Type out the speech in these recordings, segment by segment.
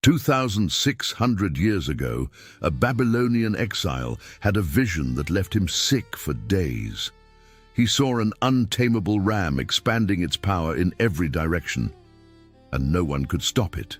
2,600 years ago, a Babylonian exile had a vision that left him sick for days. He saw an untamable ram expanding its power in every direction, and no one could stop it.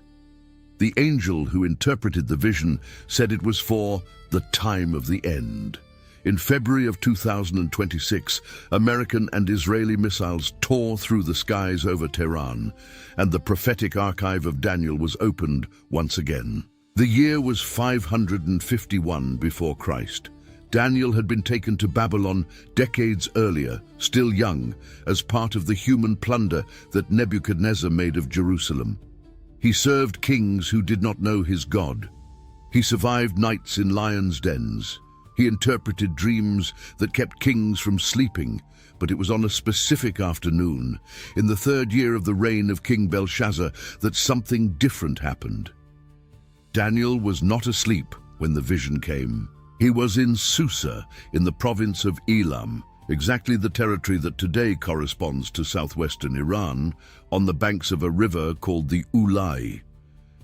The angel who interpreted the vision said it was for the time of the end. In February of 2026, American and Israeli missiles tore through the skies over Tehran, and the prophetic archive of Daniel was opened once again. The year was 551 before Christ. Daniel had been taken to Babylon decades earlier, still young, as part of the human plunder that Nebuchadnezzar made of Jerusalem. He served kings who did not know his God. He survived nights in lions' dens. He interpreted dreams that kept kings from sleeping, but it was on a specific afternoon, in the third year of the reign of King Belshazzar, that something different happened. Daniel was not asleep when the vision came. He was in Susa, in the province of Elam, exactly the territory that today corresponds to southwestern Iran, on the banks of a river called the Ulai.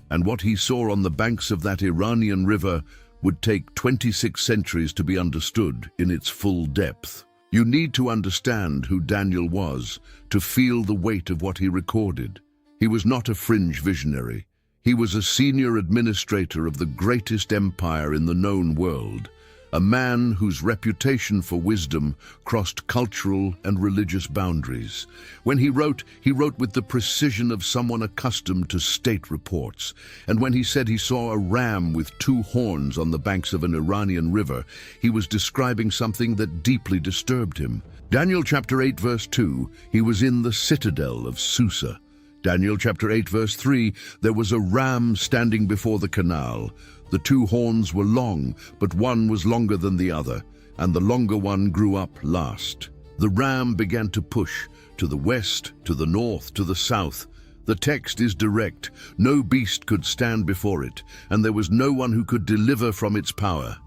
And what he saw on the banks of that Iranian river would take 26 centuries to be understood in its full depth. You need to understand who Daniel was to feel the weight of what he recorded. He was not a fringe visionary. He was a senior administrator of the greatest empire in the known world, a man whose reputation for wisdom crossed cultural and religious boundaries. When he wrote with the precision of someone accustomed to state reports. And when he said he saw a ram with 2 horns on the banks of an Iranian river, he was describing something that deeply disturbed him. Daniel chapter 8 verse 2, he was in the citadel of Susa. Daniel chapter 8 verse 3, there was a ram standing before the canal. The 2 horns were long, but one was longer than the other, and the longer one grew up last. The ram began to push, to the west, to the north, to the south. The text is direct. No beast could stand before it, and there was no one who could deliver from its power.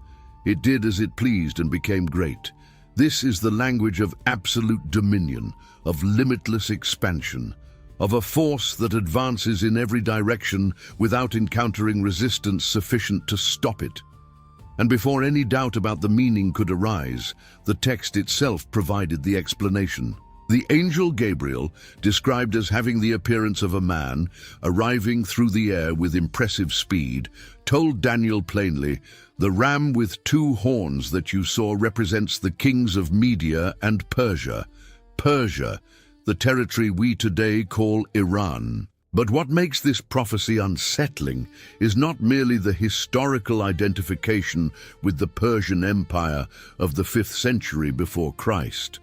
It did as it pleased and became great. This is the language of absolute dominion, of limitless expansion, of a force that advances in every direction without encountering resistance sufficient to stop it. And before any doubt about the meaning could arise, the text itself provided the explanation. The angel Gabriel, described as having the appearance of a man, arriving through the air with impressive speed, told Daniel plainly, "The ram with 2 horns that you saw represents the kings of Media and Persia." Persia, the territory we today call Iran. But what makes this prophecy unsettling is not merely the historical identification with the Persian Empire of the 5th century before Christ.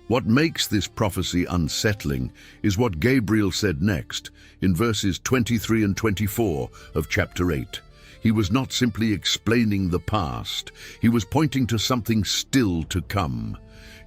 What makes this prophecy unsettling is what Gabriel said next, in verses 23 and 24 of chapter 8. He was not simply explaining the past, he was pointing to something still to come.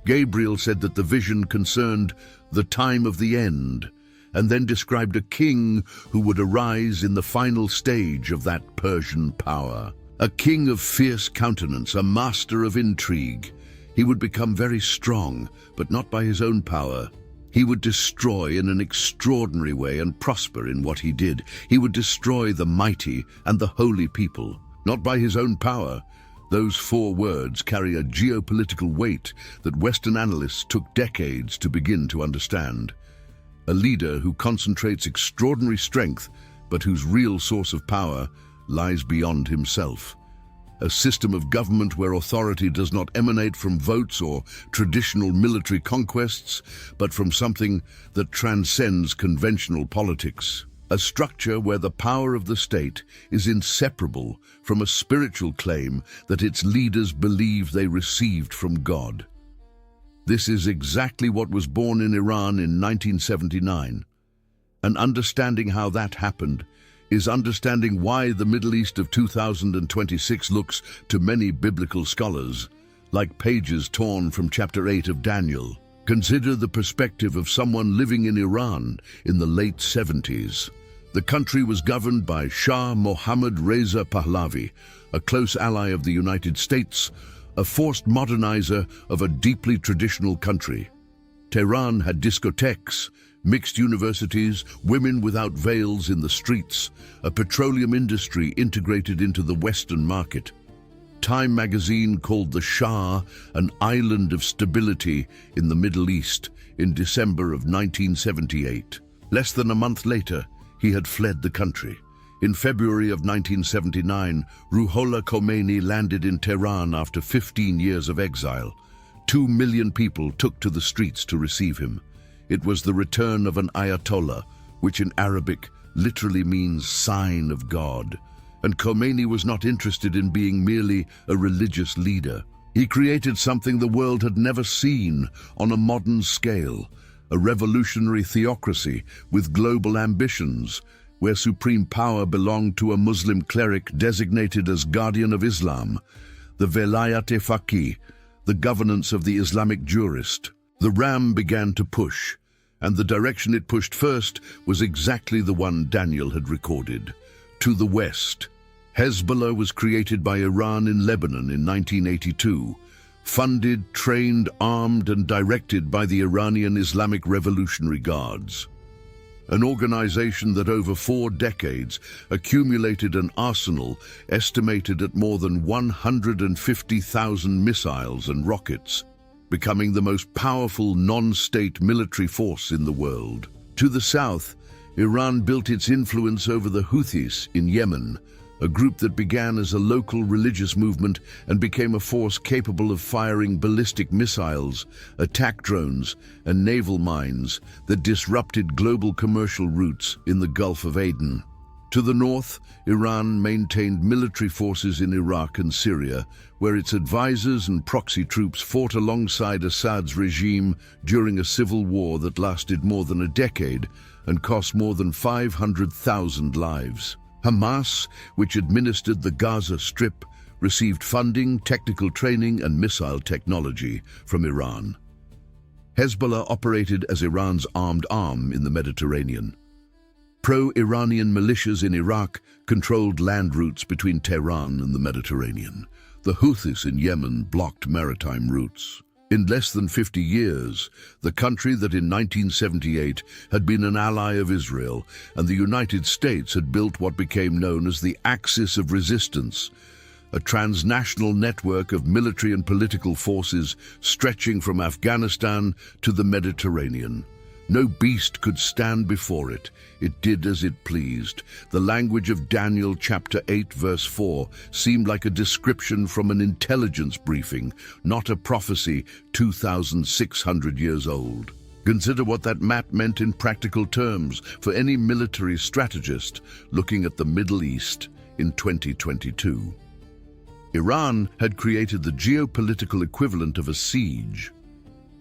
Gabriel said that the vision concerned the time of the end, and then described a king who would arise in the final stage of that Persian power. A king of fierce countenance, a master of intrigue. He would become very strong, but not by his own power. He would destroy in an extraordinary way and prosper in what he did. He would destroy the mighty and the holy people, not by his own power. Those 4 words carry a geopolitical weight that Western analysts took decades to begin to understand. A leader who concentrates extraordinary strength, but whose real source of power lies beyond himself. A system of government where authority does not emanate from votes or traditional military conquests, but from something that transcends conventional politics. A structure where the power of the state is inseparable from a spiritual claim that its leaders believe they received from God. This is exactly what was born in Iran in 1979. And understanding how that happened is understanding why the Middle East of 2026 looks, to many biblical scholars, like pages torn from chapter 8 of Daniel. Consider the perspective of someone living in Iran in the late 70s. The country was governed by Shah Mohammad Reza Pahlavi, a close ally of the United States, a forced modernizer of a deeply traditional country. Tehran had discotheques, mixed universities, women without veils in the streets, a petroleum industry integrated into the Western market. Time magazine called the Shah an island of stability in the Middle East in December of 1978. Less than a month later, he had fled the country. In February of 1979, Ruhollah Khomeini landed in Tehran after 15 years of exile. 2 million people took to the streets to receive him. It was the return of an Ayatollah, which in Arabic literally means sign of God. And Khomeini was not interested in being merely a religious leader. He created something the world had never seen on a modern scale, a revolutionary theocracy with global ambitions, where supreme power belonged to a Muslim cleric designated as guardian of Islam, the Velayat-e-Faqih, the governance of the Islamic jurist. The ram began to push, and the direction it pushed first was exactly the one Daniel had recorded, to the west. Hezbollah was created by Iran in Lebanon in 1982, funded, trained, armed, and directed by the Iranian Islamic Revolutionary Guards. An organization that over 4 decades accumulated an arsenal estimated at more than 150,000 missiles and rockets, becoming the most powerful non-state military force in the world. To the south, Iran built its influence over the Houthis in Yemen, a group that began as a local religious movement and became a force capable of firing ballistic missiles, attack drones, and naval mines that disrupted global commercial routes in the Gulf of Aden. To the north, Iran maintained military forces in Iraq and Syria, where its advisors and proxy troops fought alongside Assad's regime during a civil war that lasted more than a decade and cost more than 500,000 lives. Hamas, which administered the Gaza Strip, received funding, technical training, and missile technology from Iran. Hezbollah operated as Iran's armed arm in the Mediterranean. Pro-Iranian militias in Iraq controlled land routes between Tehran and the Mediterranean. The Houthis in Yemen blocked maritime routes. In less than 50 years, the country that in 1978 had been an ally of Israel and the United States had built what became known as the Axis of Resistance, a transnational network of military and political forces stretching from Afghanistan to the Mediterranean. No beast could stand before it. It did as it pleased. The language of Daniel chapter 8 verse 4 seemed like a description from an intelligence briefing, not a prophecy 2,600 years old. Consider what that map meant in practical terms for any military strategist looking at the Middle East in 2022. Iran had created the geopolitical equivalent of a siege.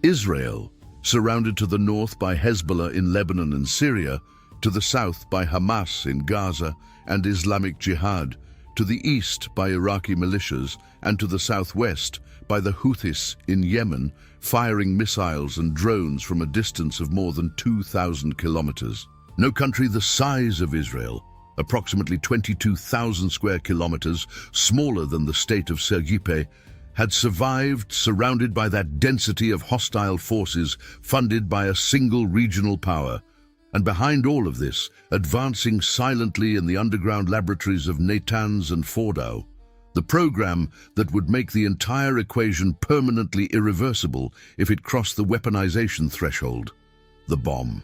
Israel, surrounded to the north by Hezbollah in Lebanon and Syria, to the south by Hamas in Gaza and Islamic Jihad, to the east by Iraqi militias, and to the southwest by the Houthis in Yemen, firing missiles and drones from a distance of more than 2,000 kilometers. No country the size of Israel, approximately 22,000 square kilometers, smaller than the state of Sergipe, had survived surrounded by that density of hostile forces funded by a single regional power. And behind all of this, advancing silently in the underground laboratories of Natanz and Fordow, the program that would make the entire equation permanently irreversible if it crossed the weaponization threshold, the bomb.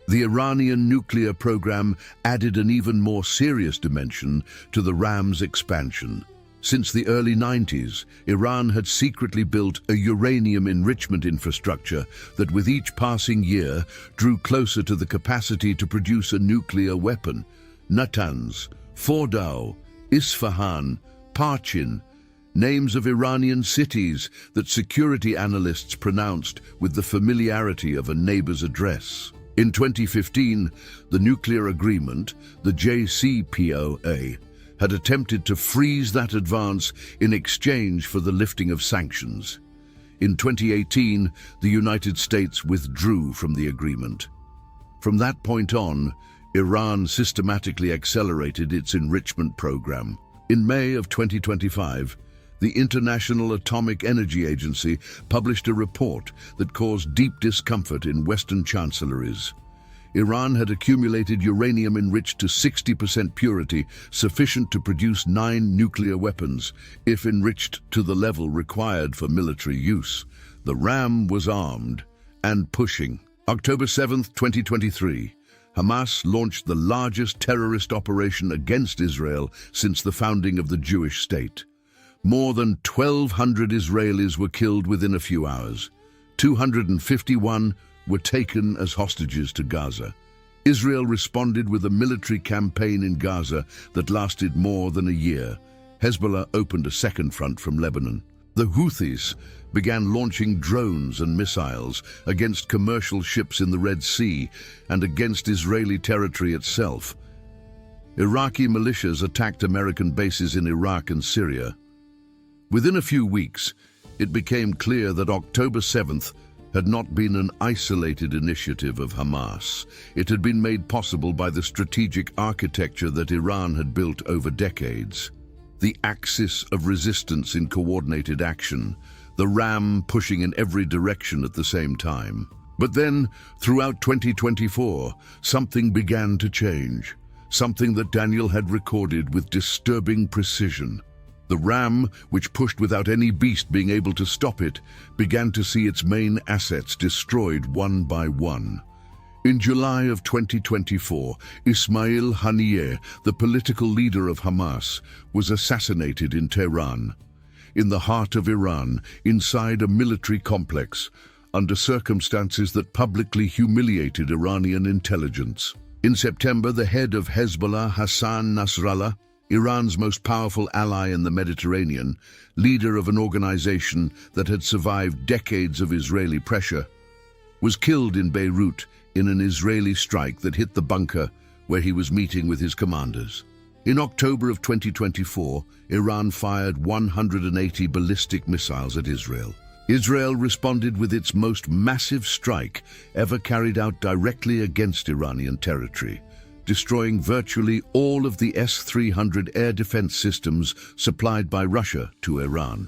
The Iranian nuclear program added an even more serious dimension to the ram's expansion. Since the early 90s, Iran had secretly built a uranium enrichment infrastructure that with each passing year drew closer to the capacity to produce a nuclear weapon. Natanz, Fordow, Isfahan, Parchin, names of Iranian cities that security analysts pronounced with the familiarity of a neighbor's address. In 2015, the nuclear agreement, the JCPOA, had attempted to freeze that advance in exchange for the lifting of sanctions. In 2018, the United States withdrew from the agreement. From that point on, Iran systematically accelerated its enrichment program. In May of 2025, The International Atomic Energy Agency published a report that caused deep discomfort in Western chancelleries. Iran had accumulated uranium enriched to 60% purity, sufficient to produce 9 nuclear weapons, if enriched to the level required for military use. The ram was armed and pushing. October 7, 2023, Hamas launched the largest terrorist operation against Israel since the founding of the Jewish state. More than 1,200 Israelis were killed within a few hours. 251 were taken as hostages to Gaza. Israel responded with a military campaign in Gaza that lasted more than a year. Hezbollah opened a second front from Lebanon. The Houthis began launching drones and missiles against commercial ships in the Red Sea and against Israeli territory itself. Iraqi militias attacked American bases in Iraq and Syria. Within a few weeks, it became clear that October 7th had not been an isolated initiative of Hamas. It had been made possible by the strategic architecture that Iran had built over decades. The axis of resistance in coordinated action, the ram pushing in every direction at the same time. But then, throughout 2024, something began to change, something that Daniel had recorded with disturbing precision. The ram, which pushed without any beast being able to stop it, began to see its main assets destroyed one by one. In July of 2024, Ismail Haniyeh, the political leader of Hamas, was assassinated in Tehran, in the heart of Iran, inside a military complex, under circumstances that publicly humiliated Iranian intelligence. In September, the head of Hezbollah, Hassan Nasrallah, Iran's most powerful ally in the Mediterranean, leader of an organization that had survived decades of Israeli pressure, was killed in Beirut in an Israeli strike that hit the bunker where he was meeting with his commanders. In October of 2024, Iran fired 180 ballistic missiles at Israel. Israel responded with its most massive strike ever carried out directly against Iranian territory, destroying virtually all of the S-300 air defense systems supplied by Russia to Iran.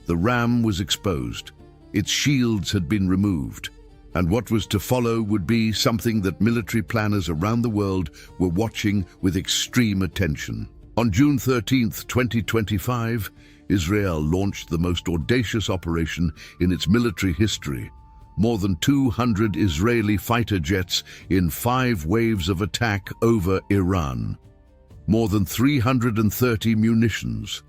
The ram was exposed. Its shields had been removed. And what was to follow would be something that military planners around the world were watching with extreme attention. On June 13, 2025, Israel launched the most audacious operation in its military history. More than 200 Israeli fighter jets in 5 waves of attack over Iran. More than 330 munitions.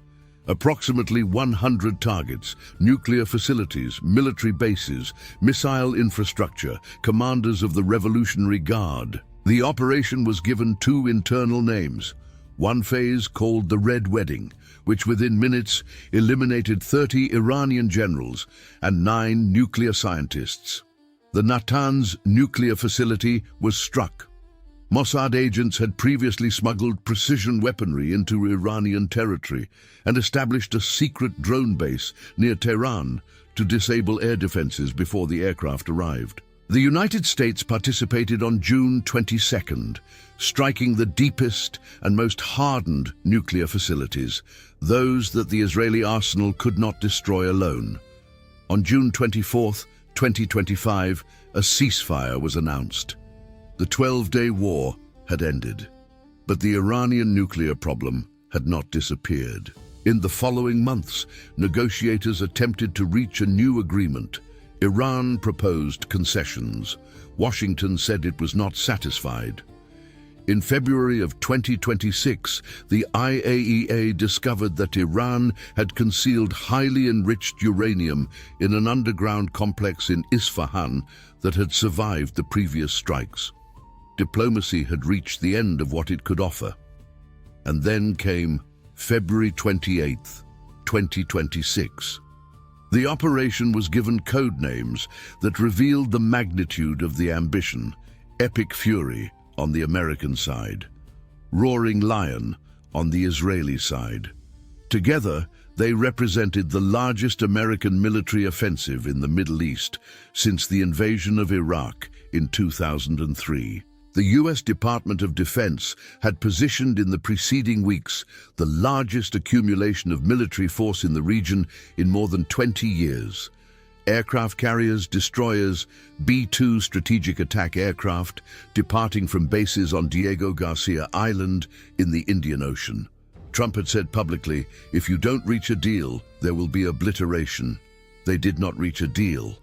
Approximately 100 targets, nuclear facilities, military bases, missile infrastructure, commanders of the Revolutionary Guard. The operation was given 2 internal names. One phase called the Red Wedding, which within minutes eliminated 30 Iranian generals and 9 nuclear scientists. The Natanz nuclear facility was struck. Mossad agents had previously smuggled precision weaponry into Iranian territory and established a secret drone base near Tehran to disable air defenses before the aircraft arrived. The United States participated on June 22nd, striking the deepest and most hardened nuclear facilities, those that the Israeli arsenal could not destroy alone. On June 24, 2025, a ceasefire was announced. The 12-day war had ended, but the Iranian nuclear problem had not disappeared. In the following months, negotiators attempted to reach a new agreement. Iran proposed concessions. Washington said it was not satisfied. In February of 2026, the IAEA discovered that Iran had concealed highly enriched uranium in an underground complex in Isfahan that had survived the previous strikes. Diplomacy had reached the end of what it could offer. And then came February 28, 2026. The operation was given code names that revealed the magnitude of the ambition: Epic Fury on the American side, Roaring Lion on the Israeli side. Together, they represented the largest American military offensive in the Middle East since the invasion of Iraq in 2003. The US Department of Defense had positioned in the preceding weeks the largest accumulation of military force in the region in more than 20 years. Aircraft carriers, destroyers, B-2 strategic attack aircraft departing from bases on Diego Garcia Island in the Indian Ocean. Trump had said publicly, if you don't reach a deal, there will be obliteration. They did not reach a deal,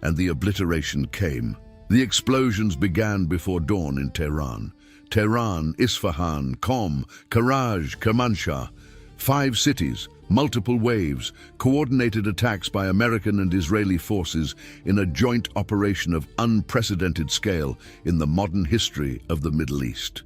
and the obliteration came. The explosions began before dawn in Tehran. Tehran, Isfahan, Qom, Karaj, Kermanshah. 5 cities, multiple waves, coordinated attacks by American and Israeli forces in a joint operation of unprecedented scale in the modern history of the Middle East.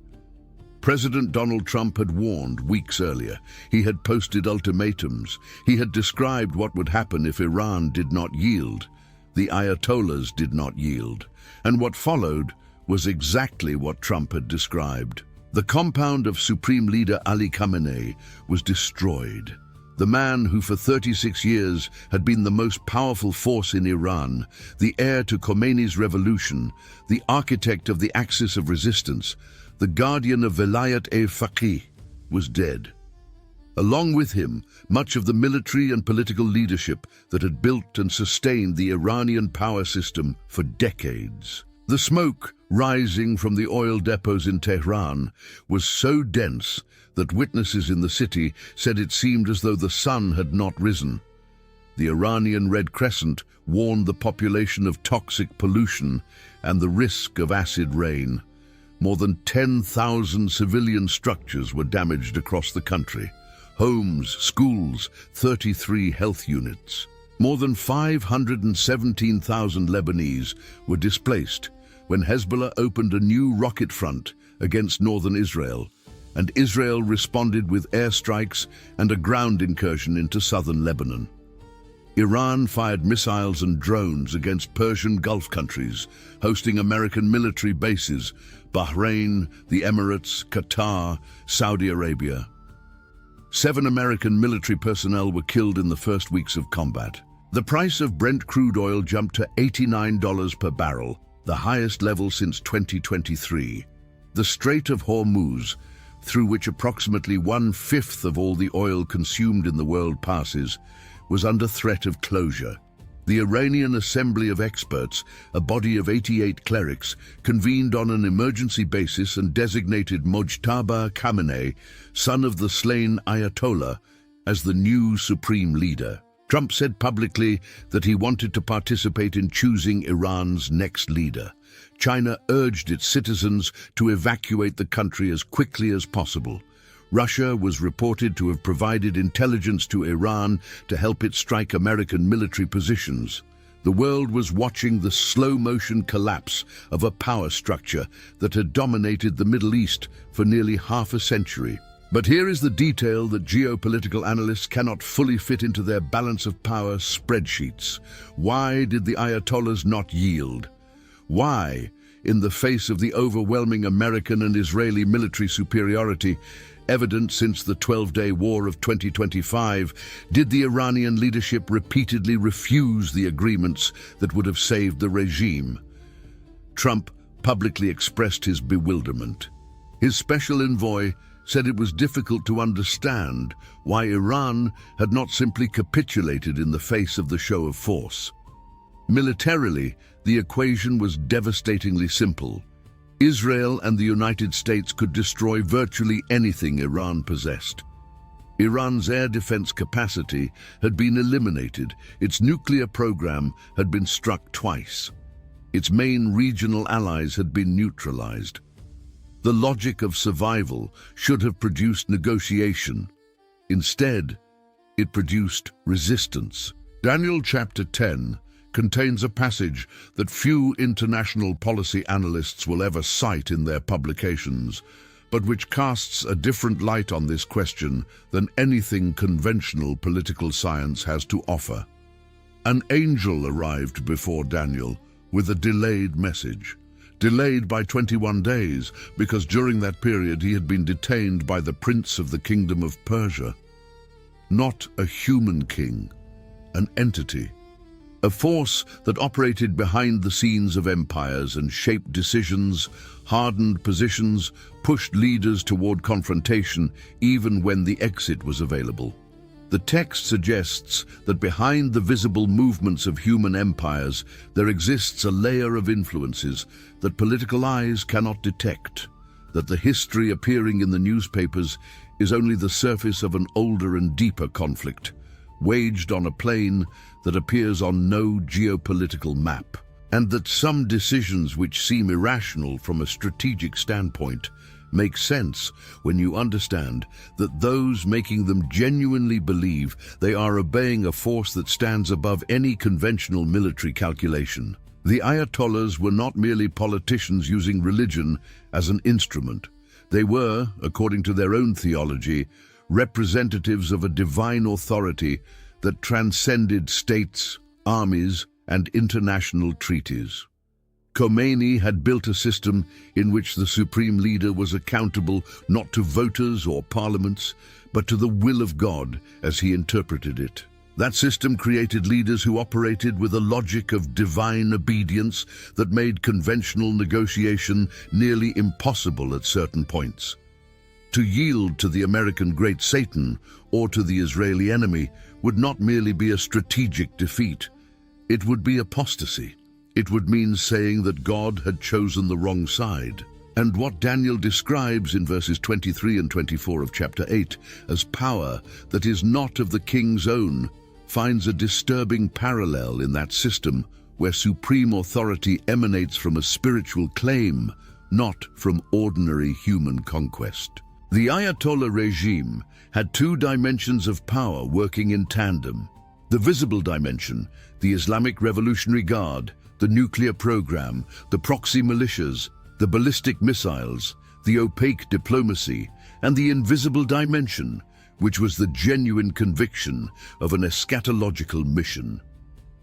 President Donald Trump had warned weeks earlier. He had posted ultimatums. He had described what would happen if Iran did not yield. The Ayatollahs did not yield. And what followed was exactly what Trump had described. The compound of Supreme Leader Ali Khamenei was destroyed. The man who for 36 years had been the most powerful force in Iran, the heir to Khomeini's revolution, the architect of the axis of resistance, the guardian of Velayat-e-Faqih, was dead. Along with him, much of the military and political leadership that had built and sustained the Iranian power system for decades. The smoke rising from the oil depots in Tehran was so dense that witnesses in the city said it seemed as though the sun had not risen. The Iranian Red Crescent warned the population of toxic pollution and the risk of acid rain. More than 10,000 civilian structures were damaged across the country. Homes, schools, 33 health units. More than 517,000 Lebanese were displaced when Hezbollah opened a new rocket front against northern Israel, and Israel responded with airstrikes and a ground incursion into southern Lebanon. Iran fired missiles and drones against Persian Gulf countries, hosting American military bases, Bahrain, the Emirates, Qatar, Saudi Arabia. 7 American military personnel were killed in the first weeks of combat. The price of Brent crude oil jumped to $89 per barrel, the highest level since 2023. The Strait of Hormuz, through which approximately 1/5 of all the oil consumed in the world passes, was under threat of closure. The Iranian Assembly of Experts, a body of 88 clerics, convened on an emergency basis and designated Mojtaba Khamenei, son of the slain Ayatollah, as the new supreme leader. Trump said publicly that he wanted to participate in choosing Iran's next leader. China urged its citizens to evacuate the country as quickly as possible. Russia was reported to have provided intelligence to Iran to help it strike American military positions. The world was watching the slow-motion collapse of a power structure that had dominated the Middle East for nearly half a century. But here is the detail that geopolitical analysts cannot fully fit into their balance of power spreadsheets. Why did the Ayatollahs not yield? Why, in the face of the overwhelming American and Israeli military superiority, evident since the 12-day war of 2025, did the Iranian leadership repeatedly refuse the agreements that would have saved the regime? Trump publicly expressed his bewilderment. His special envoy said it was difficult to understand why Iran had not simply capitulated in the face of the show of force. Militarily, the equation was devastatingly simple. Israel and the United States could destroy virtually anything Iran possessed. Iran's air defense capacity had been eliminated. Its nuclear program had been struck twice. Its main regional allies had been neutralized. The logic of survival should have produced negotiation. Instead, it produced resistance. Daniel chapter 10 contains a passage that few international policy analysts will ever cite in their publications, but which casts a different light on this question than anything conventional political science has to offer. An angel arrived before Daniel with a delayed message. Delayed by 21 days, because during that period he had been detained by the prince of the kingdom of Persia. Not a human king, an entity, a force that operated behind the scenes of empires and shaped decisions, hardened positions, pushed leaders toward confrontation even when the exit was available. The text suggests that behind the visible movements of human empires there exists a layer of influences that political eyes cannot detect, that the history appearing in the newspapers is only the surface of an older and deeper conflict, waged on a plane that appears on no geopolitical map, and that some decisions which seem irrational from a strategic standpoint make sense when you understand that those making them genuinely believe they are obeying a force that stands above any conventional military calculation. The Ayatollahs were not merely politicians using religion as an instrument. They were, according to their own theology, representatives of a divine authority that transcended states, armies, and international treaties. Khomeini had built a system in which the supreme leader was accountable not to voters or parliaments, but to the will of God as he interpreted it. That system created leaders who operated with a logic of divine obedience that made conventional negotiation nearly impossible at certain points. To yield to the American Great Satan or to the Israeli enemy would not merely be a strategic defeat, it would be apostasy. It would mean saying that God had chosen the wrong side. And what Daniel describes in verses 23 and 24 of chapter 8 as power that is not of the king's own finds a disturbing parallel in that system where supreme authority emanates from a spiritual claim, not from ordinary human conquest. The Ayatollah regime had two dimensions of power working in tandem. The visible dimension, the Islamic Revolutionary Guard, the nuclear program, the proxy militias, the ballistic missiles, the opaque diplomacy, and the invisible dimension, which was the genuine conviction of an eschatological mission.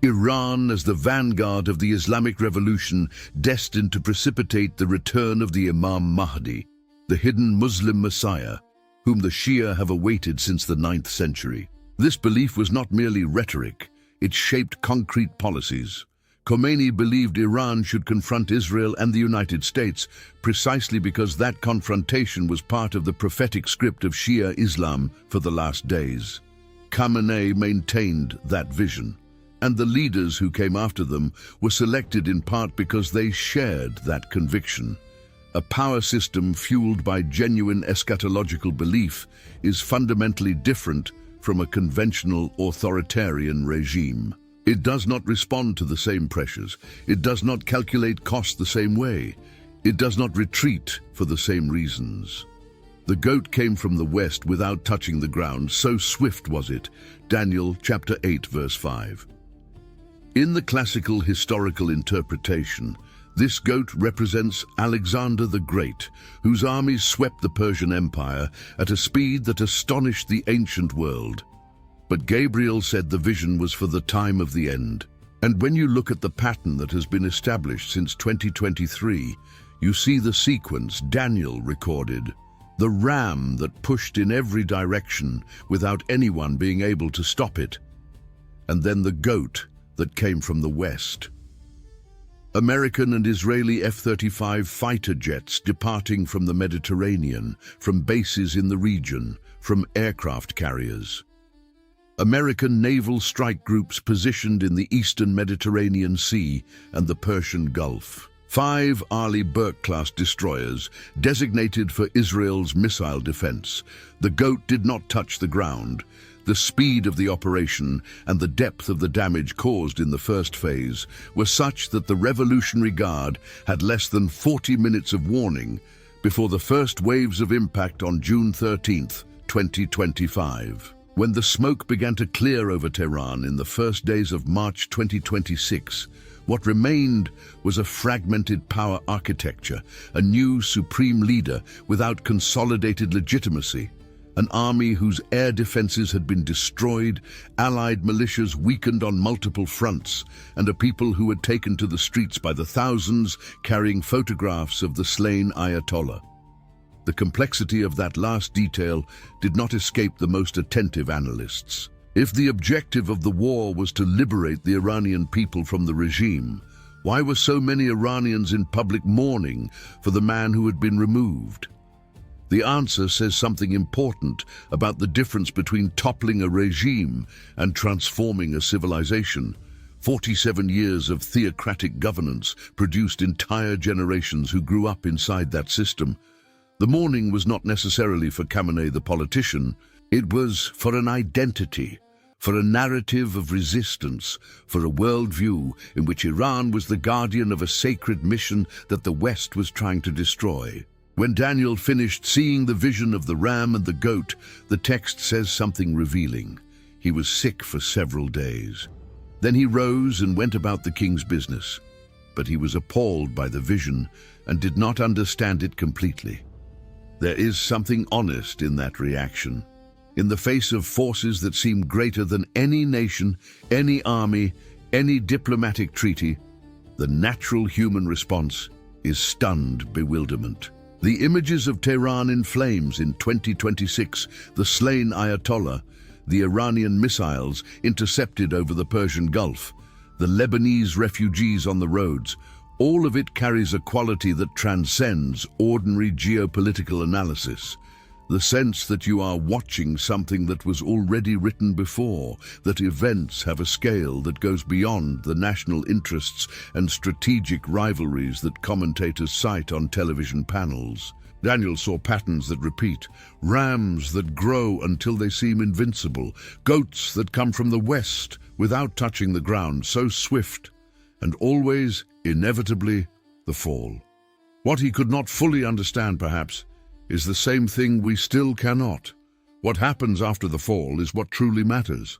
Iran as the vanguard of the Islamic Revolution, destined to precipitate the return of the Imam Mahdi, the hidden Muslim Messiah, whom the Shia have awaited since the 9th century. This belief was not merely rhetoric, it shaped concrete policies. Khomeini believed Iran should confront Israel and the United States precisely because that confrontation was part of the prophetic script of Shia Islam for the last days. Khamenei maintained that vision, and the leaders who came after them were selected in part because they shared that conviction. A power system fueled by genuine eschatological belief is fundamentally different from a conventional authoritarian regime. It does not respond to the same pressures. It does not calculate cost the same way. It does not retreat for the same reasons. The goat came from the west without touching the ground, so swift was it. Daniel chapter 8 verse 5. In the classical historical interpretation, this goat represents Alexander the Great, whose armies swept the Persian Empire at a speed that astonished the ancient world. But Gabriel said the vision was for the time of the end. And when you look at the pattern that has been established since 2023, you see the sequence Daniel recorded. The ram that pushed in every direction without anyone being able to stop it. And then the goat that came from the west. American and Israeli F-35 fighter jets departing from the Mediterranean, from bases in the region, from aircraft carriers. American naval strike groups positioned in the eastern Mediterranean Sea and the Persian Gulf. 5 Arleigh Burke-class destroyers designated for Israel's missile defense. The goat did not touch the ground. The speed of the operation and the depth of the damage caused in the first phase were such that the Revolutionary Guard had less than 40 minutes of warning before the first waves of impact on June 13, 2025. When the smoke began to clear over Tehran in the first days of March 2026, what remained was a fragmented power architecture, a new supreme leader without consolidated legitimacy, an army whose air defenses had been destroyed, allied militias weakened on multiple fronts, and a people who had taken to the streets by the thousands carrying photographs of the slain Ayatollah. The complexity of that last detail did not escape the most attentive analysts. If the objective of the war was to liberate the Iranian people from the regime, why were so many Iranians in public mourning for the man who had been removed? The answer says something important about the difference between toppling a regime and transforming a civilization. 47 years of theocratic governance produced entire generations who grew up inside that system. The mourning was not necessarily for Khamenei the politician. It was for an identity, for a narrative of resistance, for a worldview in which Iran was the guardian of a sacred mission that the West was trying to destroy. When Daniel finished seeing the vision of the ram and the goat, the text says something revealing. He was sick for several days. Then he rose and went about the king's business. But he was appalled by the vision and did not understand it completely. There is something honest in that reaction. In the face of forces that seem greater than any nation, any army, any diplomatic treaty, the natural human response is stunned bewilderment. The images of Tehran in flames in 2026, the slain Ayatollah, the Iranian missiles intercepted over the Persian Gulf, the Lebanese refugees on the roads, all of it carries a quality that transcends ordinary geopolitical analysis. The sense that you are watching something that was already written before, that events have a scale that goes beyond the national interests and strategic rivalries that commentators cite on television panels. Daniel saw patterns that repeat, rams that grow until they seem invincible, goats that come from the west without touching the ground, so swift, and always, inevitably, the fall. What he could not fully understand, perhaps, is the same thing we still cannot. What happens after the fall is what truly matters.